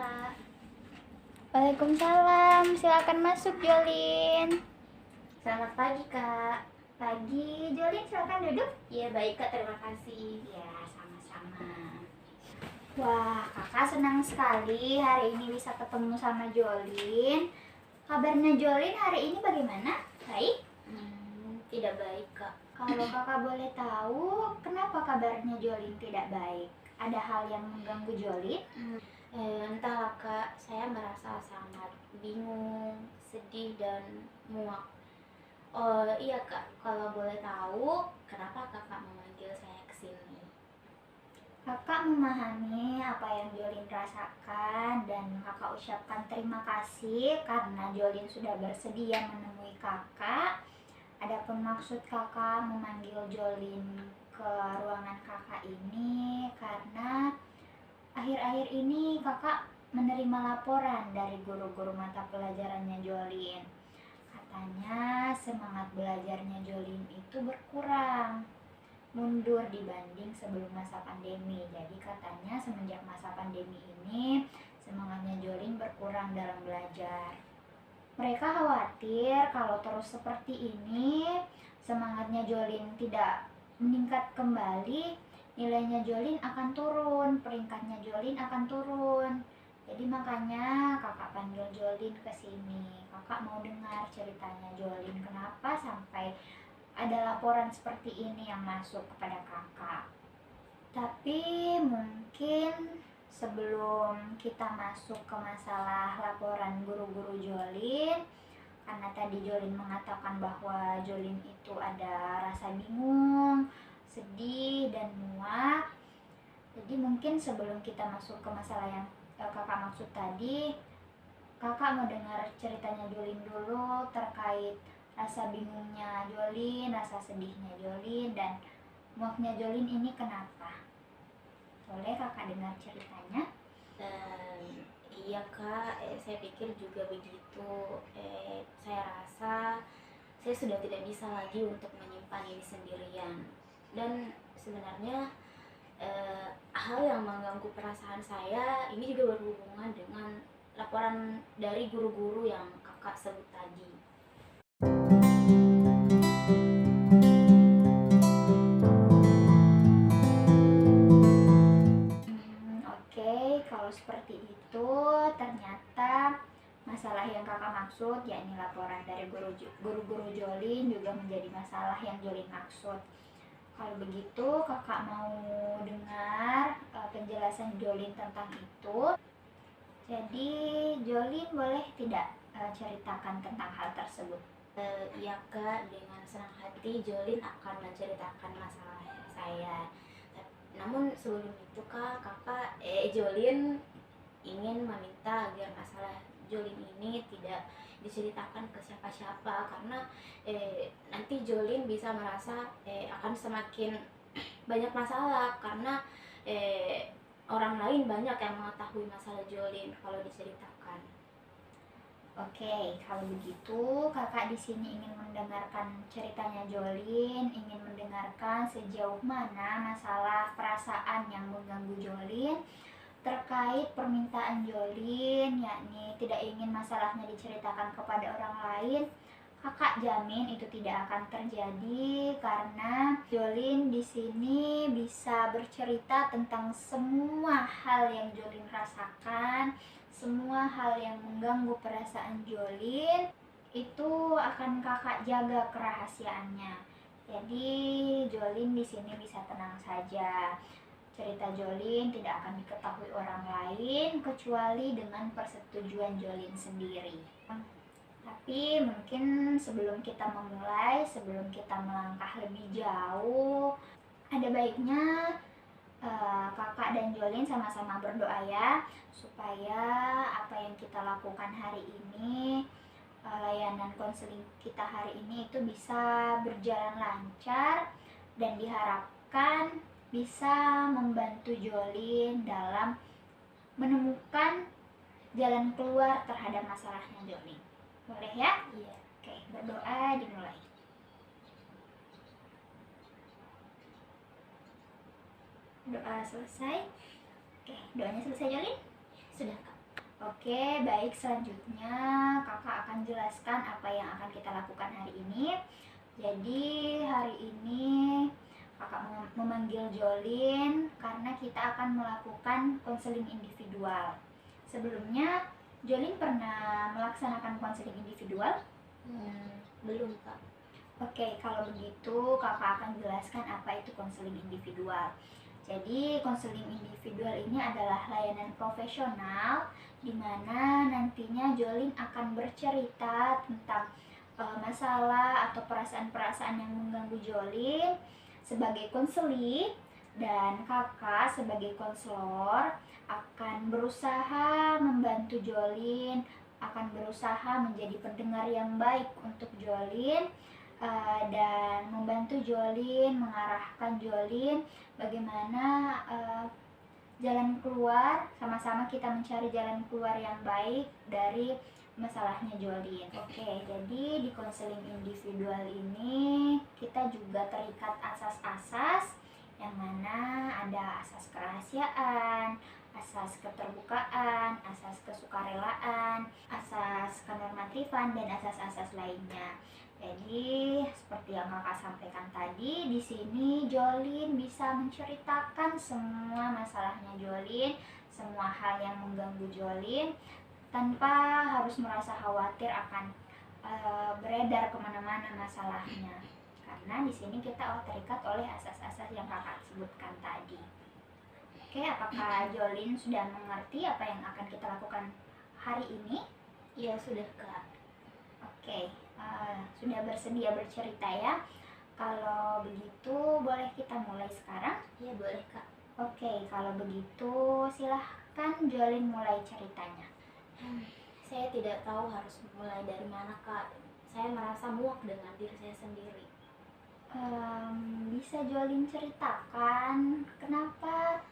Kak. Waalaikumsalam, silakan masuk Jolin. Selamat pagi, Kak. Pagi, Jolin silakan duduk. Iya, baik, Kak. Terima kasih. Ya, sama-sama. Wah, kakak senang sekali hari ini bisa ketemu sama Jolin. Kabarnya Jolin hari ini bagaimana? Baik? Tidak baik, Kak. Kalau kakak boleh tahu, kenapa kabarnya Jolin tidak baik? Ada hal yang mengganggu Jolin? Entahlah, Kak. Saya merasa sangat bingung, sedih, dan muak. Oh, iya, Kak. Kalau boleh tahu, kenapa Kakak memanggil saya ke sini? Kakak memahami apa yang Jolin rasakan dan kakak ucapkan terima kasih karena Jolin sudah bersedia menemui kakak. Adapun maksud kakak memanggil Jolin ke ruangan kakak ini karena akhir-akhir ini kakak menerima laporan dari guru-guru mata pelajarannya Jolin. Katanya semangat belajarnya Jolin itu berkurang, mundur dibanding sebelum masa pandemi. Jadi katanya semenjak masa pandemi ini semangatnya Jolin berkurang dalam belajar. Mereka khawatir kalau terus seperti ini semangatnya Jolin tidak meningkat kembali, nilainya Jolin akan turun, peringkatnya Jolin akan turun. Jadi makanya kakak panggil Jolin ke sini. Kakak mau dengar ceritanya Jolin kenapa sampai ada laporan seperti ini yang masuk kepada kakak. Tapi mungkin sebelum kita masuk ke masalah laporan guru-guru Jolin, karena tadi Jolin mengatakan bahwa Jolin itu ada rasa bingung, sedih, dan muak. Jadi mungkin sebelum kita masuk ke masalah yang kakak maksud tadi, kakak mau dengar ceritanya Jolin dulu terkait rasa bingungnya Jolin, rasa sedihnya Jolin, dan muaknya Jolin ini kenapa? Boleh kakak dengar ceritanya? Iya, Kak. Saya pikir juga begitu. Saya rasa saya sudah tidak bisa lagi untuk menyimpan ini sendirian. Dan sebenarnya hal yang mengganggu perasaan saya ini juga berhubungan dengan laporan dari guru-guru yang kakak sebut tadi. Oke, kalau seperti itu ternyata masalah yang kakak maksud yakni laporan dari guru-guru Jolin juga menjadi masalah yang Jolin maksud. Kalau begitu kakak mau dengar penjelasan Jolin tentang itu. Jadi Jolin boleh tidak ceritakan tentang hal tersebut? Iya, Kak, dengan senang hati Jolin akan menceritakan masalah saya. Namun sebelum itu, kakak Jolin ingin meminta agar masalah Jolin ini tidak diceritakan ke siapa-siapa, karena nanti Jolin bisa merasa akan semakin banyak masalah karena orang lain banyak yang mengetahui masalah Jolin kalau diceritakan. Oke, kalau begitu kakak di sini ingin mendengarkan ceritanya Jolin, ingin mendengarkan sejauh mana masalah perasaan yang mengganggu Jolin terkait permintaan Jolin, yakni tidak ingin masalahnya diceritakan kepada orang lain. Kakak jamin itu tidak akan terjadi karena Jolin di sini bisa bercerita tentang semua hal yang Jolin rasakan, semua hal yang mengganggu perasaan Jolin itu akan kakak jaga kerahasiaannya. Jadi Jolin di sini bisa tenang saja. Cerita Jolin tidak akan diketahui orang lain kecuali dengan persetujuan Jolin sendiri. Tapi mungkin sebelum kita memulai, sebelum kita melangkah lebih jauh, ada baiknya kakak dan Jolin sama-sama berdoa ya, supaya apa yang kita lakukan hari ini, layanan konseling kita hari ini itu bisa berjalan lancar dan diharapkan bisa membantu Jolin dalam menemukan jalan keluar terhadap masalahnya Jolin. Boleh ya? Iya. Oke, berdoa dimulai. Doa selesai. Oke, doanya selesai Jolin? Sudah, Kak. Oke, baik, selanjutnya kakak akan jelaskan apa yang akan kita lakukan hari ini. Jadi hari ini kakak memanggil Jolin karena kita akan melakukan konseling individual. Sebelumnya Jolin pernah melaksanakan konseling individual? Belum kak. Oke, kalau begitu kakak akan jelaskan apa itu konseling individual. Jadi konseling individual ini adalah layanan profesional di mana nantinya Jolin akan bercerita tentang masalah atau perasaan-perasaan yang mengganggu Jolin sebagai konseling, dan kakak sebagai konselor akan berusaha membantu Jolin, akan berusaha menjadi pendengar yang baik untuk Jolin, dan membantu Jolin, mengarahkan Jolin bagaimana jalan keluar, sama-sama kita mencari jalan keluar yang baik dari masalahnya Jolin. Oke, jadi di konseling individual ini kita juga terikat asas-asas yang mana ada asas kerahasiaan, asas keterbukaan, asas kesukarelaan, asas kenormatifan, dan asas-asas lainnya. Jadi seperti yang kakak sampaikan tadi, di sini Jolin bisa menceritakan semua masalahnya Jolin, semua hal yang mengganggu Jolin, tanpa harus merasa khawatir akan beredar kemana-mana masalahnya. Karena di sini kita terikat oleh asas-asas yang kakak sebutkan tadi. Oke, apakah Jolin sudah mengerti apa yang akan kita lakukan hari ini? Iya sudah kak. Oke, sudah bersedia bercerita ya. Kalau begitu boleh kita mulai sekarang? Iya boleh kak. Oke, kalau begitu silahkan Jolin mulai ceritanya. Saya tidak tahu harus mulai dari mana kak. Saya merasa muak dengan diri saya sendiri. Bisa Jolin ceritakan kenapa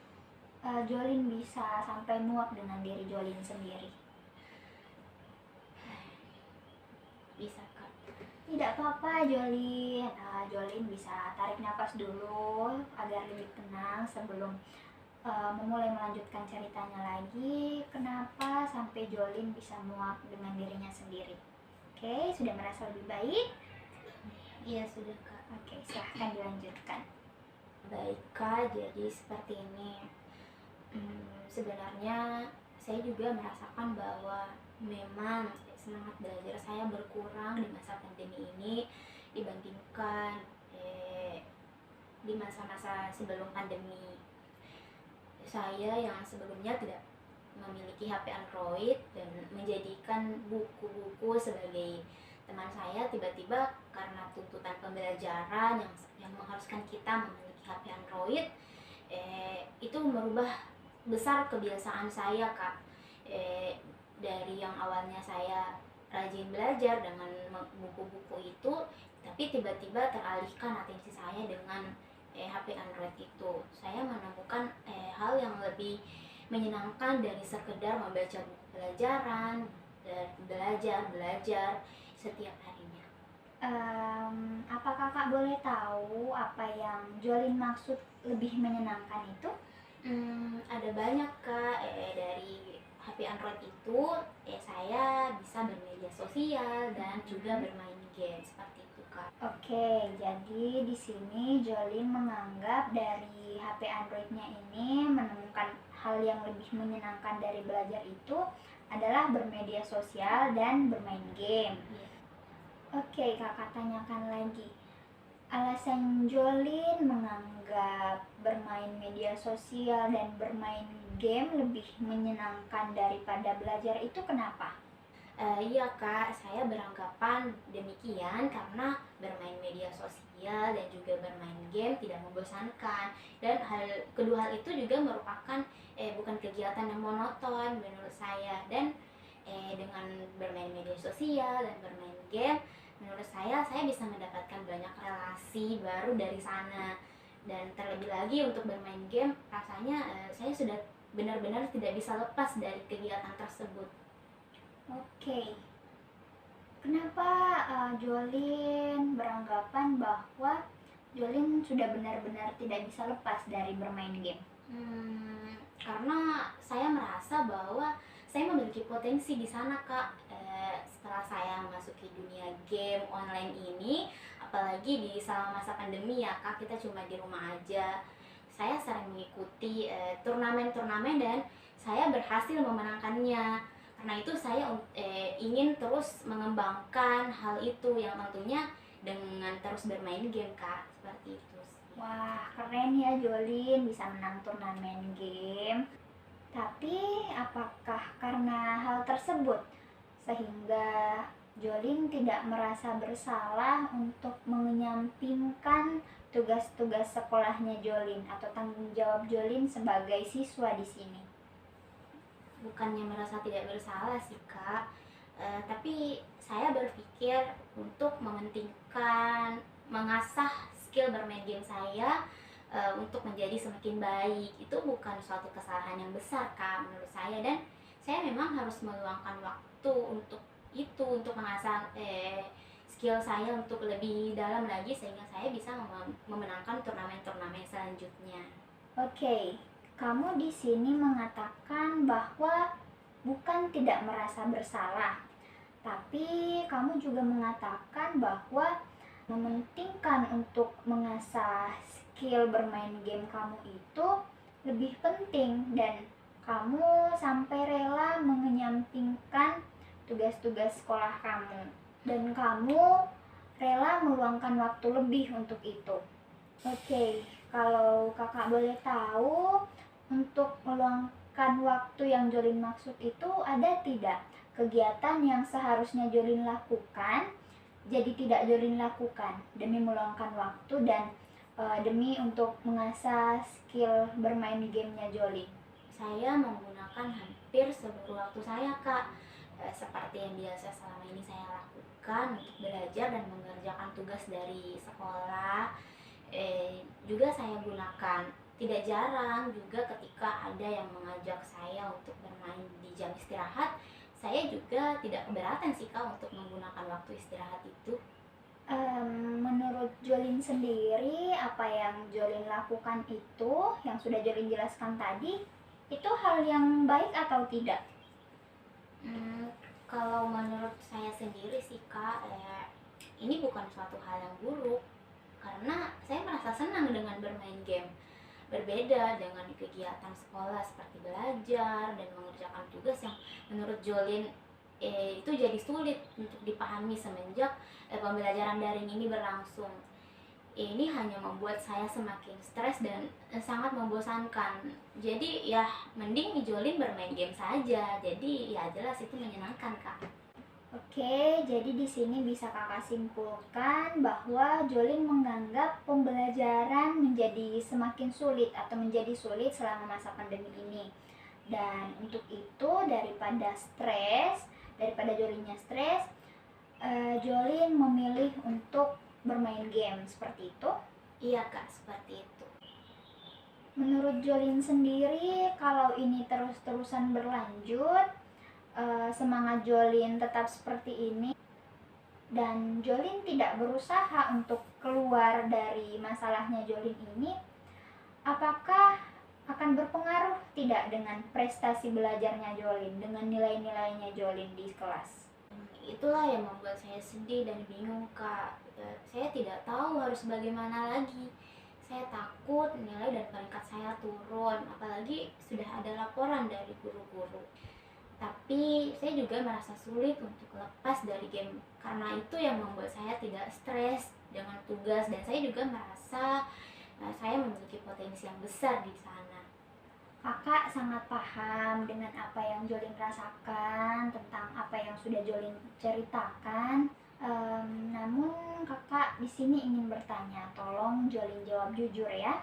Jolin bisa sampai muak dengan diri Jolin sendiri? Bisa kak. Tidak apa-apa Jolin. Jolin bisa tarik nafas dulu agar lebih tenang sebelum memulai melanjutkan ceritanya lagi. Kenapa sampai Jolin bisa muak dengan dirinya sendiri? Oke, sudah merasa lebih baik? Iya sudah kak. Oke, silahkan dilanjutkan. Baik kak, jadi seperti ini. Sebenarnya saya juga merasakan bahwa memang semangat belajar saya berkurang di masa pandemi ini dibandingkan di masa-masa sebelum pandemi. Saya yang sebelumnya tidak memiliki HP Android dan menjadikan buku-buku sebagai teman saya, tiba-tiba karena tuntutan pembelajaran yang mengharuskan kita memiliki HP Android, itu merubah besar kebiasaan saya kak. Dari yang awalnya saya rajin belajar dengan buku-buku itu, tapi tiba-tiba teralihkan atensi saya dengan HP Android itu. Saya menemukan hal yang lebih menyenangkan dari sekedar membaca buku pelajaran dan belajar setiap harinya. Apa kakak boleh tahu apa yang Jolin maksud lebih menyenangkan itu? Ada banyak kak. Dari HP Android itu saya bisa bermedia sosial dan juga bermain game seperti itu kak. Oke, jadi di sini Jolin menganggap dari HP Androidnya ini menemukan hal yang lebih menyenangkan dari belajar itu adalah bermedia sosial dan bermain game. Oke, kakak tanyakan lagi. Alasan Jolin menganggap bermain media sosial dan bermain game lebih menyenangkan daripada belajar itu kenapa? Iya kak, saya beranggapan demikian karena bermain media sosial dan juga bermain game tidak membosankan, dan kedua hal itu juga merupakan bukan kegiatan yang monoton menurut saya. Dan dengan bermain media sosial dan bermain game, menurut saya bisa mendapatkan banyak relasi baru dari sana. Dan terlebih lagi untuk bermain game, rasanya saya sudah benar-benar tidak bisa lepas dari kegiatan tersebut. Oke, kenapa Jolin beranggapan bahwa Jolin sudah benar-benar tidak bisa lepas dari bermain game? Karena saya merasa bahwa saya memiliki potensi di sana Kak. Setelah saya memasuki dunia game online ini, apalagi di selama masa pandemi ya Kak, kita cuma di rumah aja. Saya sering mengikuti turnamen-turnamen dan saya berhasil memenangkannya. Karena itu saya ingin terus mengembangkan hal itu yang tentunya dengan terus bermain game Kak, seperti itu sih. Wah, keren ya Jolin bisa menang turnamen game. Tapi apakah karena hal tersebut sehingga Jolin tidak merasa bersalah untuk menyampingkan tugas-tugas sekolahnya Jolin atau tanggung jawab Jolin sebagai siswa di sini? Bukannya merasa tidak bersalah sih Kak, tapi saya berpikir untuk mementingkan mengasah skill bermain game saya untuk menjadi semakin baik. Itu bukan suatu kesalahan yang besar Kak menurut saya, dan saya memang harus meluangkan waktu untuk itu, untuk mengasah skill saya untuk lebih dalam lagi sehingga saya bisa memenangkan turnamen-turnamen selanjutnya. Oke, kamu di sini mengatakan bahwa bukan tidak merasa bersalah, tapi kamu juga mengatakan bahwa mementingkan untuk mengasah skill bermain game kamu itu lebih penting dan kamu sampai rela menyampingkan tugas-tugas sekolah kamu dan kamu rela meluangkan waktu lebih untuk itu. Oke, kalau kakak boleh tahu, untuk meluangkan waktu yang Jolin maksud itu ada tidak kegiatan yang seharusnya Jolin lakukan jadi tidak Jolin lakukan demi meluangkan waktu dan demi untuk mengasah skill bermain gamenya Jolin? Saya menggunakan hampir seluruh waktu saya Kak, seperti yang biasa selama ini saya lakukan untuk belajar dan mengerjakan tugas dari sekolah. Juga saya gunakan, tidak jarang juga ketika ada yang mengajak saya untuk bermain di jam istirahat, saya juga tidak keberatan sih Kak untuk menggunakan waktu istirahat itu. Menurut Jolin sendiri, apa yang Jolin lakukan itu, yang sudah Jolin jelaskan tadi, itu hal yang baik atau tidak? Kalau menurut saya sendiri sih Kak, ini bukan suatu hal yang buruk karena saya merasa senang dengan bermain game. Berbeda dengan kegiatan sekolah seperti belajar dan mengerjakan tugas yang menurut Jolin itu jadi sulit untuk dipahami semenjak pembelajaran daring ini berlangsung. Ini hanya membuat saya semakin stres dan sangat membosankan. Jadi ya mending Jolin bermain game saja. Jadi ya jelas itu menyenangkan Kak. Oke, jadi di sini bisa kakak simpulkan bahwa Jolin menganggap pembelajaran menjadi semakin sulit atau menjadi sulit selama masa pandemi ini. Dan untuk itu daripada Jolinnya stres, Jolin memilih untuk bermain game seperti itu. Iya Kak, seperti itu. Menurut Jolin sendiri, kalau ini terus-terusan berlanjut, semangat Jolin tetap seperti ini dan Jolin tidak berusaha untuk keluar dari masalahnya Jolin ini, apakah akan berpengaruh tidak dengan prestasi belajarnya Jolin, dengan nilai-nilainya Jolin di kelas? Itulah yang membuat saya sedih dan bingung Kak. Saya tidak tahu harus bagaimana lagi. Saya takut nilai dan peringkat saya turun, apalagi sudah ada laporan dari guru-guru. Tapi saya juga merasa sulit untuk lepas dari game karena itu yang membuat saya tidak stres dengan tugas, dan saya juga merasa saya memiliki potensi yang besar di sana. Kakak sangat paham dengan apa yang Jolin rasakan, tentang apa yang sudah Jolin ceritakan. Namun kakak di sini ingin bertanya, tolong Jolin jawab jujur ya.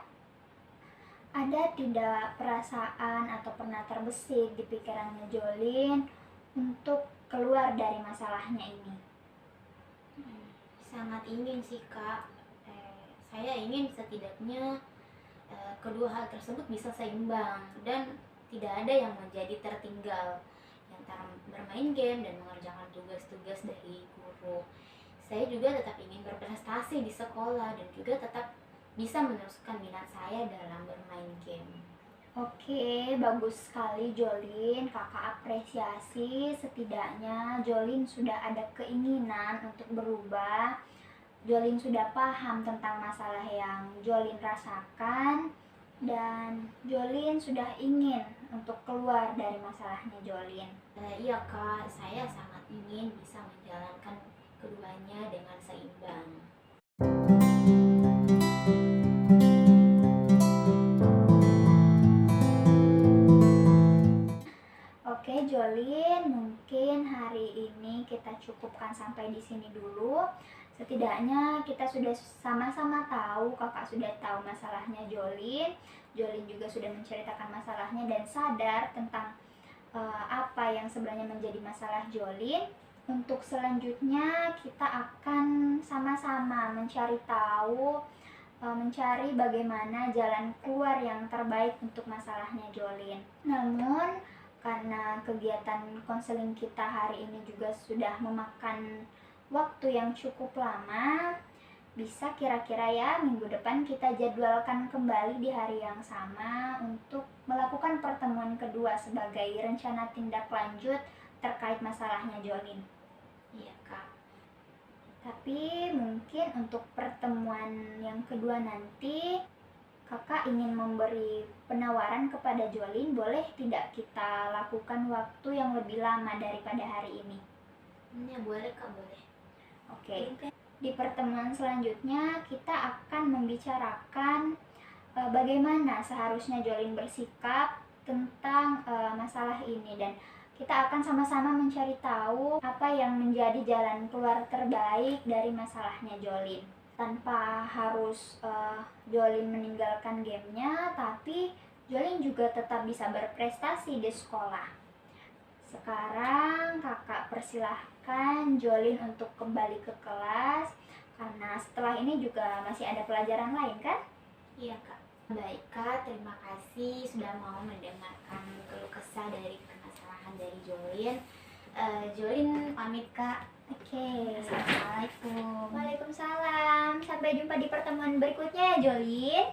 Ada tidak perasaan atau pernah terbesit di pikirannya Jolin untuk keluar dari masalahnya ini? Sangat ingin sih Kak. Saya ingin setidaknya kedua hal tersebut bisa seimbang dan tidak ada yang menjadi tertinggal antara bermain game dan mengerjakan tugas-tugas dari guru. Saya juga tetap ingin berprestasi di sekolah dan juga tetap bisa meneruskan minat saya dalam bermain game. Oke, bagus sekali Jolin. Kakak apresiasi setidaknya Jolin sudah ada keinginan untuk berubah. Jolin sudah paham tentang masalah yang Jolin rasakan dan Jolin sudah ingin untuk keluar dari masalahnya Jolin. Iya kak, saya sangat ingin bisa menjalankan keduanya dengan seimbang. Oke Jolin, mungkin hari ini kita cukupkan sampai di sini dulu. Setidaknya kita sudah sama-sama tahu, kakak sudah tahu masalahnya Jolin. Jolin juga sudah menceritakan masalahnya dan sadar tentang apa yang sebenarnya menjadi masalah Jolin. Untuk selanjutnya kita akan sama-sama mencari tahu, mencari bagaimana jalan keluar yang terbaik untuk masalahnya Jolin. Namun karena kegiatan konseling kita hari ini juga sudah memakan waktu yang cukup lama, bisa kira-kira ya minggu depan kita jadwalkan kembali di hari yang sama untuk melakukan pertemuan kedua sebagai rencana tindak lanjut terkait masalahnya Jolin. Iya kak. Tapi mungkin untuk pertemuan yang kedua nanti kakak ingin memberi penawaran kepada Jolin, boleh tidak kita lakukan waktu yang lebih lama daripada hari ini? Ya boleh kak, boleh. Oke. Di pertemuan selanjutnya kita akan membicarakan bagaimana seharusnya Jolin bersikap tentang masalah ini, dan kita akan sama-sama mencari tahu apa yang menjadi jalan keluar terbaik dari masalahnya Jolin. Tanpa harus Jolin meninggalkan gamenya, tapi Jolin juga tetap bisa berprestasi di sekolah. Sekarang kakak persilahkan Jolin untuk kembali ke kelas, karena setelah ini juga masih ada pelajaran lain kan? Iya kak. Baik kak, terima kasih sudah mau mendengarkan keluh kesah dari permasalahan dari Jolin. Jolin pamit kak. Oke. Assalamualaikum. Waalaikumsalam. Sampai jumpa di pertemuan berikutnya ya Jolin.